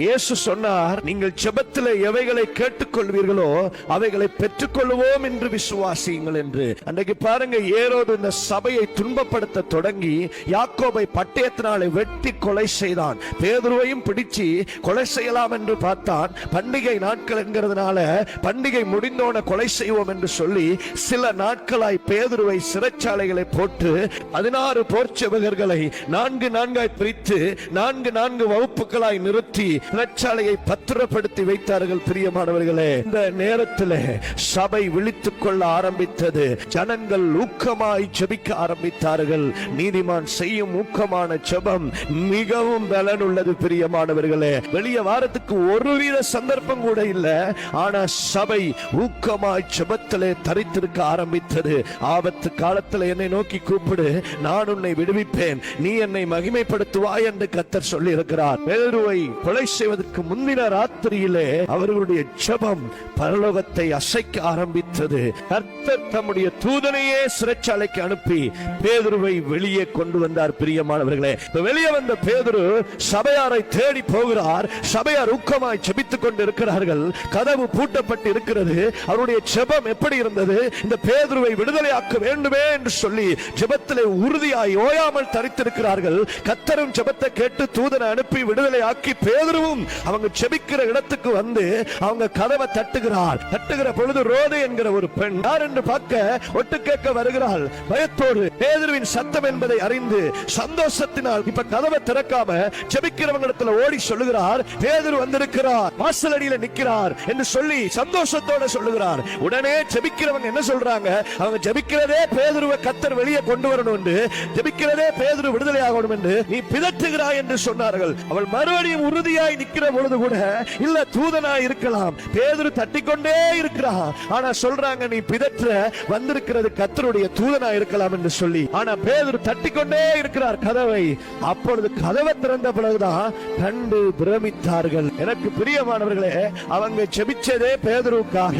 இயேசு சொன்னார், நீங்கள் ஜெபத்தில் எவைகளை கேட்டுக்கொள்வீர்களோ அவைகளை பெற்றுக்கொள்வோம் என்று விசுவாசியுங்கள் என்று. அன்றைக்கு பாருங்க, ஏரோது இந்த சபையை துன்பப்படுத்த தொடங்கி யாக்கோபை பட்டயத்தினாலே வெட்டி கொலை செய்தான். பேதுருவையும் பிடிச்சு கொலை செய்யலாம் என்று பார்த்தான். பண்டிகை நாட்கள் என்கிறதுனால பண்டிகை முடிந்தோன கொலை செய்வோம் என்று சொல்லி சில நாட்களாய் பேதுருவை சிறைச்சாலைகளை போட்டு 16 போர்ச்செவகர்களை 4 பிரித்து 4 வகுப்புகளாய் நிறுத்தி சிறைச்சாலையை பத்திரப்படுத்தி வைத்தார்கள். பிரியமானவர்களே, இந்த நேரத்தில் சபை விழித்துக் கொள்ள ஆரம்பித்தது. ஜனங்கள் ஊக்கமாய் ஜெபிக்க ஆரம்பித்தார்கள். நீதிமான் செய்யும் ஊக்கமான ஜெபம் மிகவும் பலன் உள்ளது. பிரியமானவர்களே, வெளியே வாரத்துக்கு ஒருவித சந்தர்ப்பம் கூட இல்ல. ஆனா சபை ஊக்கமாய் ஜெபத்திலே தரித்திருக்க ஆரம்பித்தது. ஆபத்து காலத்தில் என்னை நோக்கி கூப்பிடு, நான் உன்னை விடுவிப்பேன், நீ என்னை மகிமைப்படுத்துவாய் என்று கர்த்தர் சொல்லி இருக்கிறார். பேதுருவை கொலை செய்வதற்கு முந்தின ராத்திரியிலே அவர்களுடைய ஜெபம் பரலோகத்தை அசைக்க ஆரம்பித்தது. கர்த்தர் தம்முடைய தூதனையே சிறைச்சாலைக்கு அனுப்பி பேதுருவை வெளியே கொண்டு வந்தார். பிரியமானவர்களே, வெளியே வந்த பேதுரு சபையாரை தேடி போகிறார். சபையார் ஊக்கமாய் ஜெபித்துக் கொண்டு இருக்கிறார்கள். கதவு பூட்டப்பட்டு இருக்கிறது. அவருடைய ஜெபம் எப்படி இருந்தது? இந்த பேதுருவை விடுதலையாக்க வேண்டுமே என்று சொல்லி ஜெபத்திலே உறுதியாய் ஓயாமல் தரித்திருக்கிறார்கள். கர்த்தரும் ஜெபத்தை கேட்டு தூதனை அனுப்பி விடுதலையாக்கி பேதுருவும் அவங்க செபிக்கிற இடத்துக்கு வந்து அவங்க கதவை தட்டுகிறார். தட்டுகிற பொழுது ரோது என்கிற ஒரு பெண் யார் என்று பார்க்க ஒட்டு கேட்க வருகிறாள். பயத்தோடு பேதுருவின் சத்தம் என்பதை அறிந்து சந்தோஷத்தினால் இப்ப கதவை திறக்காம செபிக்கிறவங்களிடத்துல ஓடி சொல்லுகிறார், பேதுரு வந்திருக்கிறார், வாசலடியில நிற்கிறார் என்று சொல்லி சந்தோஷத்தோட சொல்லுகிறார். உடனே செபிக்கிறவங்க என்ன சொல்றாங்க? அவங்க ஜெபிக்கிறதே பேதுருவை கர்த்தர் வெளியே கொண்டு வரணும் என்று, ஜெபிக்கிறதே பேதுரு விடுதலை ஆகணும் என்று நீ பிதற்றுகிறாய் என்று சொன்னார்கள். அவள் மறுபடியும் உறுதியாய் நிற்கிற பொழுது கூட இல்ல, தூதனாய் இருக்கலாம், பேதுரு தட்டிக்கொண்டே இருக்கிறான். ஆனா சொல்றாங்க, நீ பிதற்ற வந்திருக்கிறது கர்த்தருடைய தூதனாய் இருக்கலாம் என்று சொல்லி. ஆனா பேதுரு தட்டிக்கொண்டே இருக்கிறார் கதவை. அப்பொழுது கதவை திறந்த பிறகுதான் கண்டு பிரமித்தார்கள். எனக்கு பிரியமானவர்களே, அவங்க ஜெபிச்சதே பேதுருவுக்காக.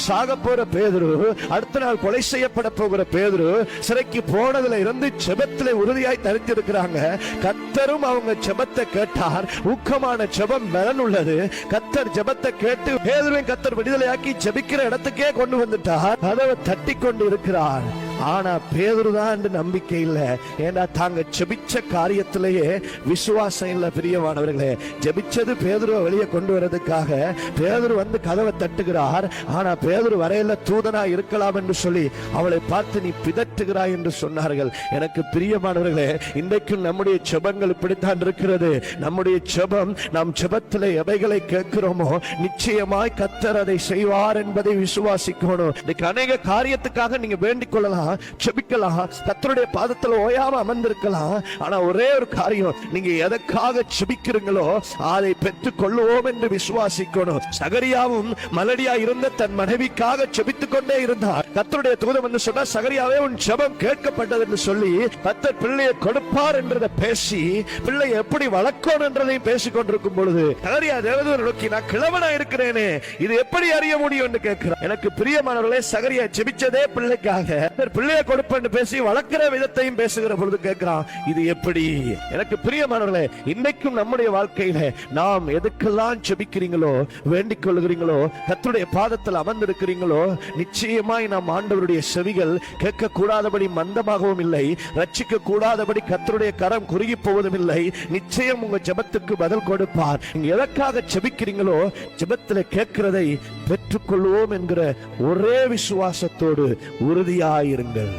சாக போற பேதுரு, அடுத்த நாள் கொலை செய்யப்பட போகிற பேதுரு, சிறைக்கு போனதுல இருந்து ஜெபத்திலே உறுதியாய் தரித்திருக்கிறாங்க. கர்த்தரும் அவங்க ஜெபத்தை கேட்டார். ஊக்கமான ஜெபம் பலன் உள்ளது. கர்த்தர் ஜெபத்தை கேட்டு பேதுருவை கர்த்தர் விடுதலையாக்கி ஜெபிக்கிற இடத்துக்கே கொண்டு வந்துட்டார். கதவை தட்டி கொண்டு இருக்கிறார். ஆனா பேதுருதான் நம்பிக்கை இல்ல. ஏன்னா தாங்க ஜெபிச்ச காரியத்திலேயே விசுவாசம் இல்ல. பிரியமானவர்களே, ஜெபிச்சது பேதுருவை வெளியே கொண்டு வரதுக்காக. பேதுரு வந்து கதவை தட்டுகிறார். ஆனா பேதுரு வரையில தூதனா இருக்கலாம் என்று சொல்லி அவளை பார்த்து நீ பிதற்றுகிறாய் என்று சொன்னார்கள். எனக்கு பிரியமானவர்களே, இன்றைக்கும் நம்முடைய ஜெபங்கள் இப்படித்தான் இருக்கிறது. நம்முடைய ஜெபம், நாம் ஜெபத்திலே எவைகளை கேட்கிறோமோ நிச்சயமாய் கர்த்தர் அதை செய்வார் என்பதை விசுவாசிக்கணும். இன்னைக்கு அநேக காரியத்துக்காக நீங்க வேண்டிக் கொள்ளலாம், ஜெபிக்கலாம், கர்த்தருடைய பாதத்தில் ஓயாம அமர்ந்திருக்கலாம். ஆனா ஒரே ஒரு காரியம், நீங்க எதற்காக ஜெபிக்கிறீங்களோ அதை பெற்றுக் கொள்ளுவோம் என்று விசுவாசிக்கணும். சகரியாவும் மலடியா இருந்த தன் மனைவிக்காக ஜெபித்துக் கொண்டே இருந்தார். கர்த்தருடைய தூதன் வந்து சொன்னா, சகரியாவே உன் ஜெபம் கேட்கப்பட்டது என்று சொல்லி கர்த்தர் பிள்ளையை கொடுப்பார் என்றதை பேசி பிள்ளை எப்படி வளர்க்கணும் என்றதையும் பேசிக் கொண்டிருக்கும் பொழுது சகரியா தேவதூதனை நோக்கி, நான் கிழவனா இருக்கிறேனே, இது எப்படி அறிய முடியும் என்று கேட்கிறார். எனக்கு பிரியமானவர்களே, சகரியா ஜெபிச்சதே பிள்ளைக்காக. பிள்ளையை கொடுப்பேன் பேசி வளர்க்கிற விதத்தையும் பேசுகிற பொழுது கேட்கிறான், இது எப்படி? எனக்கு பிரியமானவர்களே, இன்னைக்கும் நம்முடைய வாழ்க்கையில நாம் எதுக்கெல்லாம் ஜெபிக்கிறீங்களோ, வேண்டிக் கொள்கிறீங்களோ, கர்த்தருடைய பாதத்தில் அமர்ந்திருக்கிறீங்களோ, நிச்சயமாய் நாம் ஆண்டவருடைய செவிகள் கேட்க கூடாதபடி மந்தமாகவும் இல்லை, ரட்சிக்க கூடாதபடி கர்த்தருடைய கரம் குறுகி போவதும் இல்லை. நிச்சயம் உங்க ஜெபத்துக்கு பதில் கொடுப்பார். நீங்க எதற்காக ஜெபிக்கிறீங்களோ ஜெபத்தில் கேட்கிறதை பெற்றுக்கொள்வோம் என்கிற ஒரே விசுவாசத்தோடு உறுதியாயிருங்கள்.